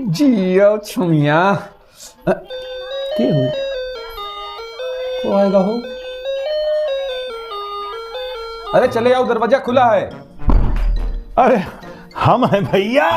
जियो छुमिया के हो को आएगा हो। अरे चले आओ, दरवाजा खुला है। अरे हम हैं भैया,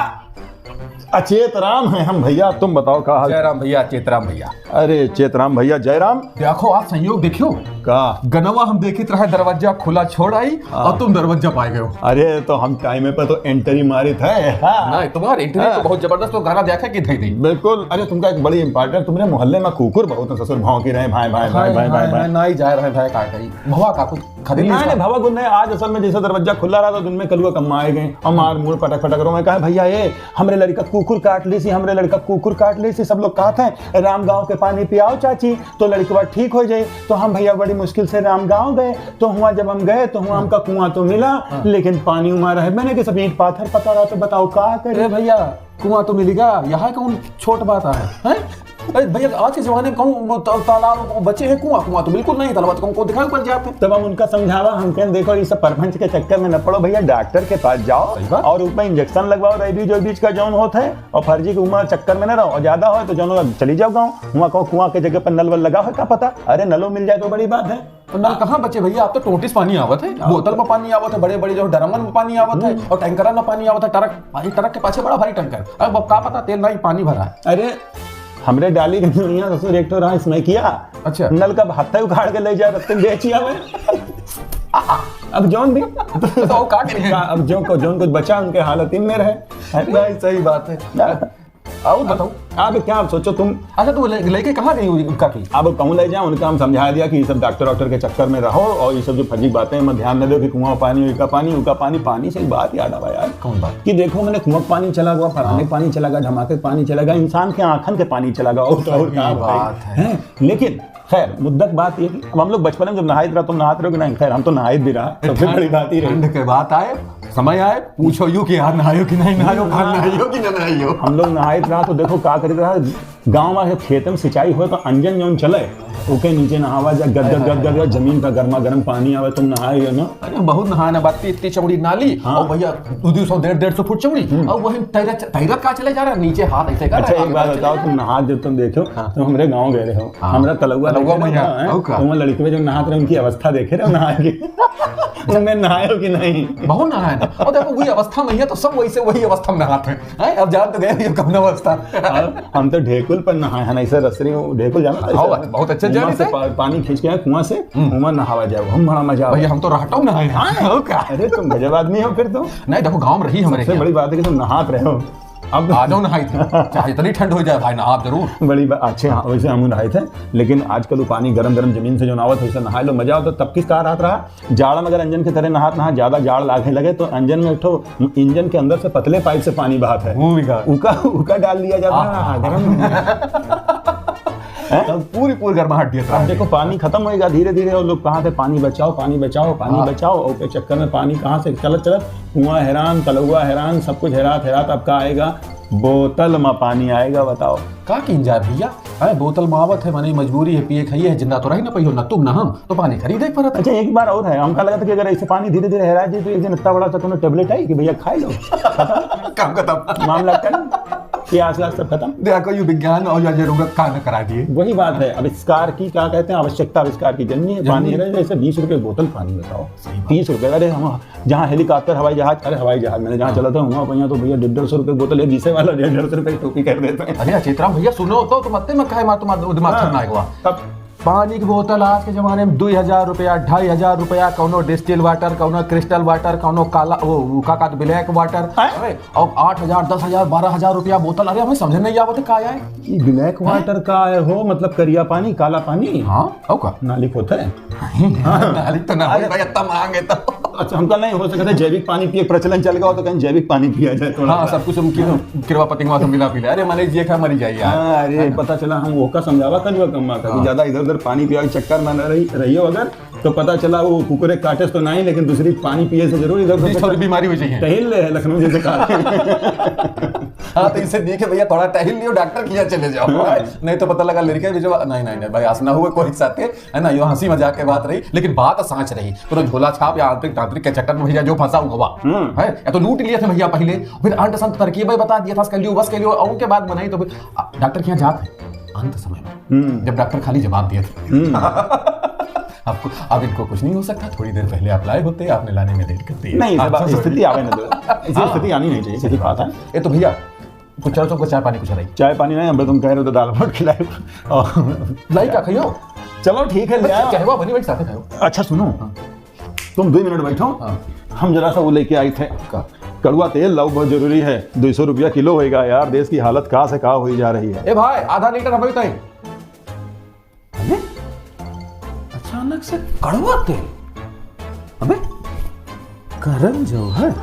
अचेत राम हैं हम भैया। तुम बताओ क्या हाल? जयराम भैया, चेतराम भैया। अरे चेतराम भैया, जयराम। देखो आज संयोग देखियो का गनवा हम देखित रहे, दरवाजा खुला छोड़ आई और तुम दरवाजा पाए गए हो। अरे तो हम टाइम पे तो एंट्री मारी थे। नहीं तुम्हारे एंट्री तो बहुत जबरदस्त, तो गाना देखा कि नहीं नहीं बिल्कुल। अरे तुमका एक बड़ी इंपॉर्टेंट, तुमने मोहल्ले में कुकुर बहुत है, ससुर भाव की रहे, भाई भाई भाई भाई भाई भाई नहीं जा रहे भाई, का कही भवा का कुछ खरीद नहीं भवा गुन नहीं। आज असल में जैसे दरवाजा खुला रहा था, दिन में कलुआ कम आए गए और मार मूड पटक पटक रो। मैं कहा भैया ये हमरे लड़का कुकुर काट ली सी, हमरे लड़का कुकुर काट ली सी। सब लोग कहते हैं राम गाँव के पानी पियाओ चाची तो लड़की बात ठीक हो जाए। तो हम भैया बड़ी मुश्किल से राम गाँव गए, तो हुआ जब हम गए तो हुआ हमका कुआं तो मिला, लेकिन पानी उमारा है। मैंने कि सब ईंट पाथर पता रहा, तो बताओ क्या करे भैया। कुआं तो मिलेगा, यहाँ कौन छोट बात है? अरे भैया आज के जमाने में कहूँ तालाब बचे हैं, कुआं तो बिल्कुल नहीं, तालाब को दिखाई पड़ जाते हैं। तब हम उनका समझावा, हम कहें देखो ये सब परपंच के चक्कर में न पड़ो भैया, डॉक्टर के पास जाओ और ऊपर इंजेक्शन लगवाओ, रेबीज का जौन होता है, और फर्जी के उम्र चक्कर में न रहो। और ज्यादा हो तो जौन चली जाओ गाँव, वहाँ कहो कुआं के जगह पर नल वल लगा हो, क्या पता अरे नलो मिल जाए तो बड़ी बात है। तो नल कहाँ बचे भैया? आप तो टोटिस पानी आवत है, बोतल में पानी आवत है, बड़े बड़े जो ड्रमन में पानी आवत है, और टैंकर में पानी आवत है, ट्रक के पाछे बड़ा भारी टैंकर। अब क्या पता तेल नहीं पानी भरा है। अरे हमरे डाली के दुनिया ससुर एक तो रहा इसमें किया। अच्छा नल का हत्था उखाड़ के ले जाए, रस्ते में बेचिया में। अब जौन भी तो का करें? अब जो कुछ बचा उनके हालत में रहे। नहीं सही बात है। आओ बताओ अब क्या आप सोचो तुम। अच्छा तो लेके कहाँ गई उनका की? अब कहूँ ले जाओ, उनका हम समझा दिया कि ये सब डॉक्टर के चक्कर में रहो, और ये सब जो फर्जी बातें मत ध्यान न दो कि कुआं पानी उनका पानी उनका पानी। पानी से बात याद आवा यार। कौन बात? कि देखो मैंने कुआं पानी चला गया, फलाने पानी चला गया, धमाके पानी चला गया, इंसान के आंखन के पानी चला गया, और क्या बात है। लेकिन खैर मुद्दत बात ये कि अब हम लोग बचपन में जब नहाते रहा, तुम नहाते रहो कि नहीं? खैर हम तो नहाते भी रहा, सबसे बड़ी बात ही रही। ठंड के बात आए, समय आए, पूछो यू कि यार नहायो कि नहीं नहायो, नहायो कि नहीं नहायो। हम लोग नहाते रहा तो देखो क्या करी रहा, गाँव में खेत में सिंचाई हो तो अंजन जौन चले ओके नीचे नहावा जा, गद जमीन का गर्मा गर्म पानी आवे, तुम नहाए ना। अरे बहुत नहाना बात, इतनी चौड़ी नाली और भैया 200-150 फुट चौड़ी, और वही तैरत का चले जा रहा, नीचे हाथ ऐसे कर। अच्छा एक बात बताओ, तुम नहा जब तुम देखो तुम हमारे गाँव गए रहे हो, हमारा तलुआ तुम लड़की में जब नहाते रहे उनकी अवस्था देखे रहे नहा के, तुमने नहायो कि नहीं? बहुत नहाया। और देखो वही अवस्था में है तो सब वैसे वही अवस्था में नहाते हैं। अब जान तो गए कौन अवस्था। हम तो ढेकुल पर नहाए हैं, ऐसे रसरी ढेकुल जाना बहुत अच्छे से पानी खींच के कुआं से उमर नहावा जाओ, हम बड़ा मजा। भैया हम तो राहटों में नहाए हैं। अरे तुम गजब आदमी हो फिर तो। नहीं देखो गाँव में रही हमारे, सबसे बड़ी बात है कि तुम नहात रहे हो। अब आ जाओ नहाई थे, चाहे इतनी ठंड हो जाए भाई नहा जरूर। बड़ी बात अच्छे। हाँ वैसे हम नहाए थे, लेकिन आजकल वो पानी गरम गरम जमीन से जो नहावत है, नहाए लो मजा होता। तब किस रात रहा जाड़ा में, अगर अंजन की तरह नहा ज्यादा जाड़ लागने लगे तो अंजन में उठो, इंजन के अंदर से पतले पाइप से पानी बहात है, उका डाल लिया जाता गरम पूरी गर्माहट दिया। अब देखो पानी खत्म होएगा धीरे धीरे, और लोग कहाँ थे पानी बचाओ पानी बचाओ पानी बचाओ, और के चक्कर में पानी कहाँ से चलत कुआं हैरान, तलुआ हैरान, सब कुछ हैरात। अब का आएगा बोतल में पानी आएगा, बताओ का किन जाए भैया। अरे बोतल मावत है, मानी मजबूरी है, पिए खाइए है, जिंदा तो रही ना पहियो, ना तुम ना हम, तो पानी खरीदे पड़ता। अच्छा एक बार और है, हमका लगा था कि अगर ऐसे पानी धीरे धीरे हैरा जी तो एक दिन इतना बड़ा सा तुम्हें टेबलेट आई कि भैया खाई लो, काम खत्म, मामला खत्म, प्यास सब खत्म। देखो ये विज्ञान और जरूरत का न करा दिए। वही बात है, आविष्कार की क्या कहते हैं, आवश्यकता आविष्कार की जननी है। पानी है जैसे 20 रुपए बोतल पानी बताओ, 30 रुपए। अरे हम जहाँ हेलीकॉप्टर हवाई जहाज, अरे हवाई जहाज मैंने जहाँ चला था वहाँ भैया तो भैया 150 रुपए बोतल है, 20 वाला 150 रुपए टोपी कर देते हैं। अरे चेतराम भैया सुनो तो तुम अत्ते में कहे तुम्हारा दिमाग खरना है। तब पानी की बोतल आज के जमाने में 2000 रुपया, 2500 रुपया, कौनो डिस्टिल वाटर, कौनो क्रिस्टल वाटर, कौनो काला वो का ब्लैक वाटर, और 8000, 10000, 12000 रुपया बोतल। अरे हमें समझ नहीं आवत का है ब्लैक वाटर का हो, मतलब करिया पानी काला पानी। हाँ का नालिक होता है नालिक तो ना भाई इतना मांगे तो। अच्छा हमका नहीं हो सकता जैविक पानी पिए, प्रचलन चल गया तो कहीं जैविक पानी पिया जाए थोड़ा। हाँ सब कुछ कृपा पति मिला पी ले। अरे मैंने ये खा मरी जाइए। अरे पता चला हम वो का समझावा कर कम्मा का, ज्यादा इधर उधर पानी पिया के चक्कर में न रहियो अगर, तो पता चला वो कुकुरे काटे तो नहीं, लेकिन दूसरी पानी पिए से जरूर इधर उधर बीमारी हो जाए। टहल ले लखनऊ जैसे कहा। हाँ तो इसे देखे भैया थोड़ा टहल लियो, डॉक्टर किया चले जाओ, नहीं तो पता लगा लड़के नहीं भाई हंसना हुआ कोई साथ है ना, यो हंसी मजाक के बात रही, लेकिन बात सांच रही। पूरा झोला छाप या आंतरिक तांत्रिक के चक्कर में भैया जो फंसा हुआ है, या तो लूट लिए थे भैया पहले, फिर अंत संत तरकीबें बता दिया था, कर लियो बस कर लियो, और उनके बाद बनाई तो फिर डॉक्टर के यहाँ जाते अंत समय में, जब डॉक्टर खाली जवाब दिए थे आपको अब इनको कुछ नहीं हो सकता, थोड़ी देर पहले आप लाए होते, आपने लाने में लेट कर दिया। नहीं, स्थिति आवे ना दो, ऐसी स्थिति आनी नहीं चाहिए, सीधी बात है। ये तो भैया कुछ चलो तुमको चाय पानी कुछ रही, चाय पानी नहीं, हम तुम कह रहे हो तो दाल भात खिलाए लाई का खाइयो। चलो ठीक है, ले आओ। कहवा बनी भाई साथे खाओ। अच्छा सुनो, तुम 2 मिनट बैठो, हम जरा सा वो लेके आए थे, कड़वा तेल लाओ, बहुत जरूरी है, 200 रुपया किलो होएगा यार, देश की हालत कहाँ से कहाँ हुई जा रही है। ए भाई आधा लीटर हमें तय। अचानक से कड़वा तेल, अबे करण जौहर